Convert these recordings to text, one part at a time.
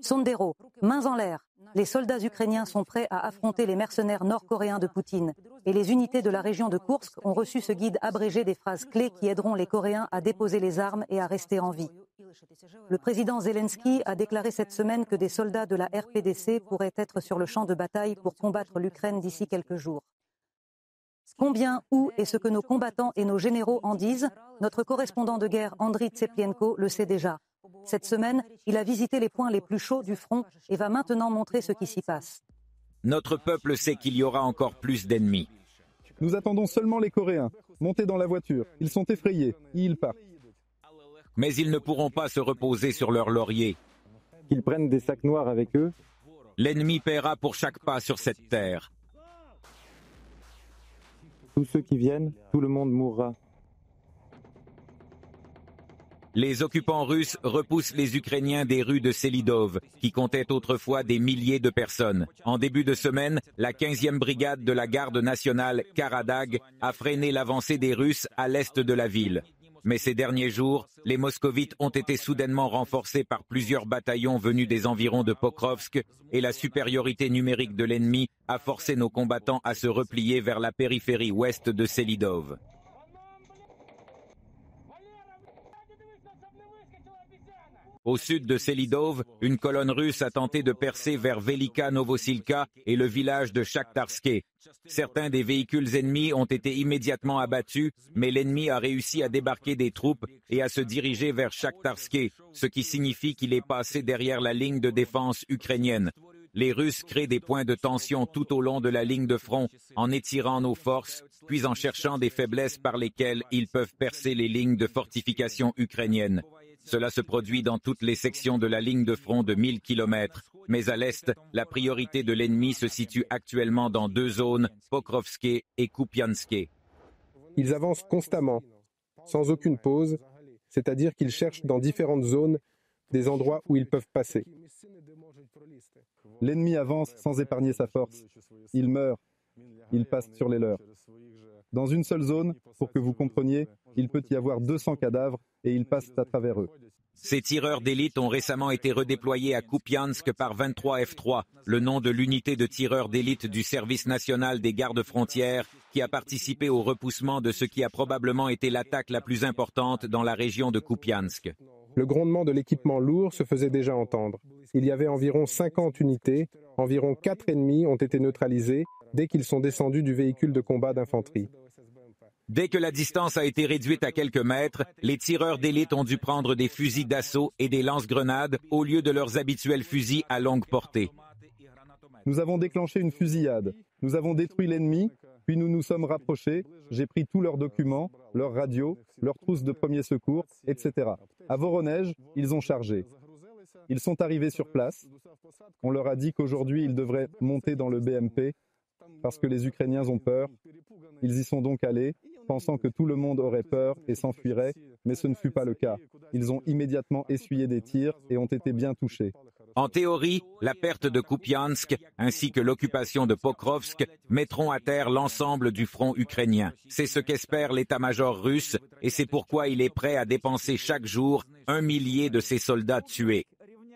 Sondero, mains en l'air. Les soldats ukrainiens sont prêts à affronter les mercenaires nord-coréens de Poutine. Et les unités de la région de Koursk ont reçu ce guide abrégé des phrases clés qui aideront les Coréens à déposer les armes et à rester en vie. Le président Zelensky a déclaré cette semaine que des soldats de la RPDC pourraient être sur le champ de bataille pour combattre l'Ukraine d'ici quelques jours. Combien, où et ce que nos combattants et nos généraux en disent, notre correspondant de guerre Andriy Tseplienko le sait déjà. Cette semaine, il a visité les points les plus chauds du front et va maintenant montrer ce qui s'y passe. Notre peuple sait qu'il y aura encore plus d'ennemis. Nous attendons seulement les Coréens. Montez dans la voiture. Ils sont effrayés. Ils partent. Mais ils ne pourront pas se reposer sur leurs lauriers. Qu'ils prennent des sacs noirs avec eux. L'ennemi paiera pour chaque pas sur cette terre. Tous ceux qui viennent, tout le monde mourra. Les occupants russes repoussent les Ukrainiens des rues de Selidov, qui comptaient autrefois des milliers de personnes. En début de semaine, la 15e brigade de la garde nationale Karadag a freiné l'avancée des Russes à l'est de la ville. Mais ces derniers jours, les moscovites ont été soudainement renforcés par plusieurs bataillons venus des environs de Pokrovsk et la supériorité numérique de l'ennemi a forcé nos combattants à se replier vers la périphérie ouest de Selidov. Au sud de Selidov, une colonne russe a tenté de percer vers Velika Novosilka et le village de Shakhtarske. Certains des véhicules ennemis ont été immédiatement abattus, mais l'ennemi a réussi à débarquer des troupes et à se diriger vers Shakhtarske, ce qui signifie qu'il est passé derrière la ligne de défense ukrainienne. Les Russes créent des points de tension tout au long de la ligne de front en étirant nos forces, puis en cherchant des faiblesses par lesquelles ils peuvent percer les lignes de fortification ukrainiennes. Cela se produit dans toutes les sections de la ligne de front de 1000 km. Mais à l'est, la priorité de l'ennemi se situe actuellement dans deux zones, Pokrovske et Kupianske. Ils avancent constamment, sans aucune pause, c'est-à-dire qu'ils cherchent dans différentes zones des endroits où ils peuvent passer. L'ennemi avance sans épargner sa force. Il meurt. Il passe sur les leurs. Dans une seule zone, pour que vous compreniez, il peut y avoir 200 cadavres et ils passent à travers eux. Ces tireurs d'élite ont récemment été redéployés à Kupiansk par 23 F3, le nom de l'unité de tireurs d'élite du service national des gardes-frontières qui a participé au repoussement de ce qui a probablement été l'attaque la plus importante dans la région de Kupiansk. Le grondement de l'équipement lourd se faisait déjà entendre. Il y avait environ 50 unités, environ 4 ennemis ont été neutralisés dès qu'ils sont descendus du véhicule de combat d'infanterie. Dès que la distance a été réduite à quelques mètres, les tireurs d'élite ont dû prendre des fusils d'assaut et des lance-grenades au lieu de leurs habituels fusils à longue portée. Nous avons déclenché une fusillade. Nous avons détruit l'ennemi, puis nous nous sommes rapprochés. J'ai pris tous leurs documents, leurs radios, leurs trousses de premiers secours, etc. À Voronezh, ils ont chargé. Ils sont arrivés sur place. On leur a dit qu'aujourd'hui, ils devraient monter dans le BMP parce que les Ukrainiens ont peur. Ils y sont donc allés, pensant que tout le monde aurait peur et s'enfuirait, mais ce ne fut pas le cas. Ils ont immédiatement essuyé des tirs et ont été bien touchés. En théorie, la perte de Kupiansk ainsi que l'occupation de Pokrovsk mettront à terre l'ensemble du front ukrainien. C'est ce qu'espère l'état-major russe et c'est pourquoi il est prêt à dépenser chaque jour 1 millier de ses soldats tués.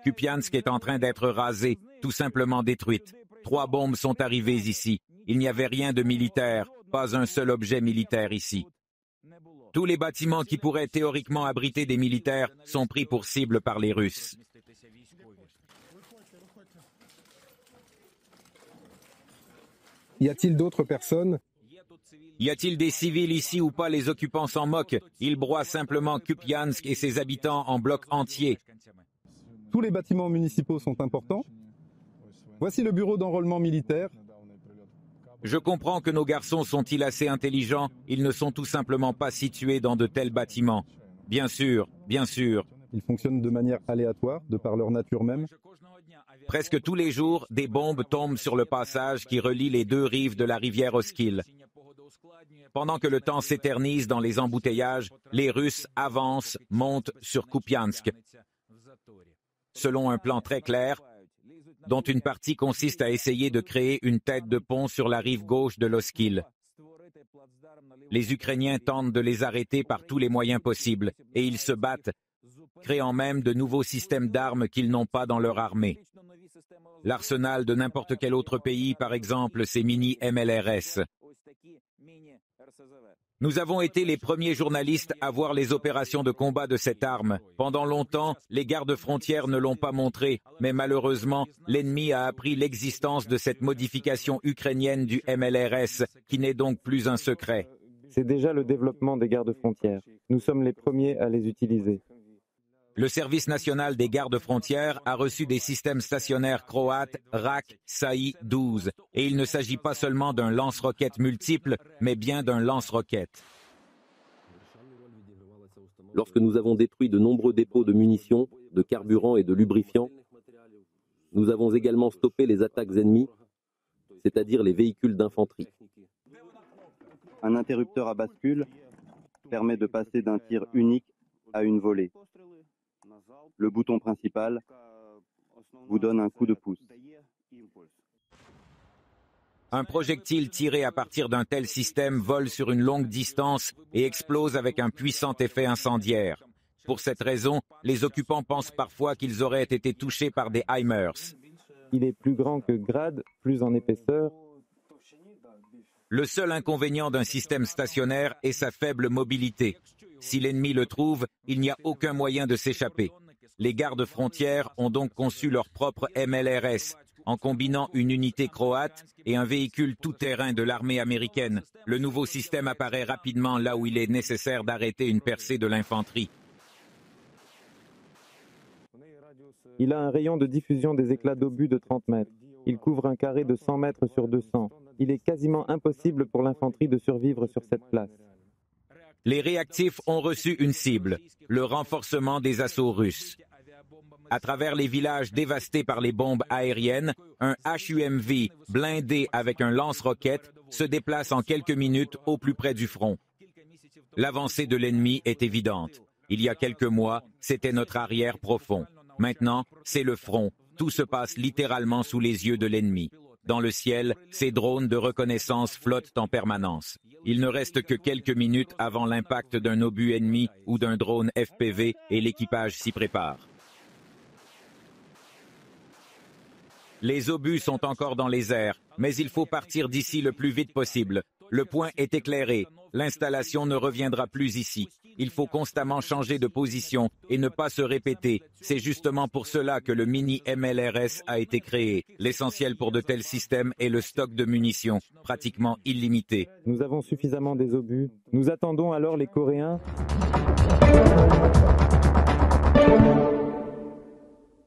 Kupiansk est en train d'être rasée, tout simplement détruite. 3 bombes sont arrivées ici. Il n'y avait rien de militaire, pas un seul objet militaire ici. Tous les bâtiments qui pourraient théoriquement abriter des militaires sont pris pour cible par les Russes. Y a-t-il d'autres personnes? Y a-t-il des civils ici ou pas? Les occupants s'en moquent. Ils broient simplement Kupiansk et ses habitants en blocs entiers. Tous les bâtiments municipaux sont importants. Voici le bureau d'enrôlement militaire. Je comprends que nos garçons sont-ils assez intelligents, ils ne sont tout simplement pas situés dans de tels bâtiments. Bien sûr, bien sûr. Ils fonctionnent de manière aléatoire, de par leur nature même. Presque tous les jours, des bombes tombent sur le passage qui relie les deux rives de la rivière Oskil. Pendant que le temps s'éternise dans les embouteillages, les Russes avancent, montent sur Kupiansk. Selon un plan très clair, dont une partie consiste à essayer de créer une tête de pont sur la rive gauche de l'Oskil. Les Ukrainiens tentent de les arrêter par tous les moyens possibles et ils se battent créant même de nouveaux systèmes d'armes qu'ils n'ont pas dans leur armée. L'arsenal de n'importe quel autre pays, par exemple, c'est mini MLRS. Nous avons été les premiers journalistes à voir les opérations de combat de cette arme. Pendant longtemps, les gardes-frontières ne l'ont pas montré, mais malheureusement, l'ennemi a appris l'existence de cette modification ukrainienne du MLRS, qui n'est donc plus un secret. C'est déjà le développement des gardes-frontières. Nous sommes les premiers à les utiliser. Le service national des gardes-frontières a reçu des systèmes stationnaires croates RAK SAI-12 et il ne s'agit pas seulement d'un lance-roquettes multiple, mais bien d'un lance-roquettes. Lorsque nous avons détruit de nombreux dépôts de munitions, de carburant et de lubrifiants, nous avons également stoppé les attaques ennemies, c'est-à-dire les véhicules d'infanterie. Un interrupteur à bascule permet de passer d'un tir unique à une volée. Le bouton principal vous donne un coup de pouce. Un projectile tiré à partir d'un tel système vole sur une longue distance et explose avec un puissant effet incendiaire. Pour cette raison, les occupants pensent parfois qu'ils auraient été touchés par des HIMARS. Il est plus grand que Grad, plus en épaisseur. Le seul inconvénient d'un système stationnaire est sa faible mobilité. Si l'ennemi le trouve, il n'y a aucun moyen de s'échapper. Les gardes-frontières ont donc conçu leur propre MLRS, en combinant une unité croate et un véhicule tout-terrain de l'armée américaine. Le nouveau système apparaît rapidement là où il est nécessaire d'arrêter une percée de l'infanterie. Il a un rayon de diffusion des éclats d'obus de 30 mètres. Il couvre un carré de 100 mètres sur 200. Il est quasiment impossible pour l'infanterie de survivre sur cette place. Les réactifs ont reçu une cible, le renforcement des assauts russes. À travers les villages dévastés par les bombes aériennes, un HUMV blindé avec un lance-roquettes se déplace en quelques minutes au plus près du front. L'avancée de l'ennemi est évidente. Il y a quelques mois, c'était notre arrière profond. Maintenant, c'est le front. Tout se passe littéralement sous les yeux de l'ennemi. Dans le ciel, ces drones de reconnaissance flottent en permanence. Il ne reste que quelques minutes avant l'impact d'un obus ennemi ou d'un drone FPV et l'équipage s'y prépare. Les obus sont encore dans les airs, mais il faut partir d'ici le plus vite possible. Le point est éclairé. L'installation ne reviendra plus ici. Il faut constamment changer de position et ne pas se répéter. C'est justement pour cela que le mini MLRS a été créé. L'essentiel pour de tels systèmes est le stock de munitions, pratiquement illimité. Nous avons suffisamment des obus. Nous attendons alors les Coréens.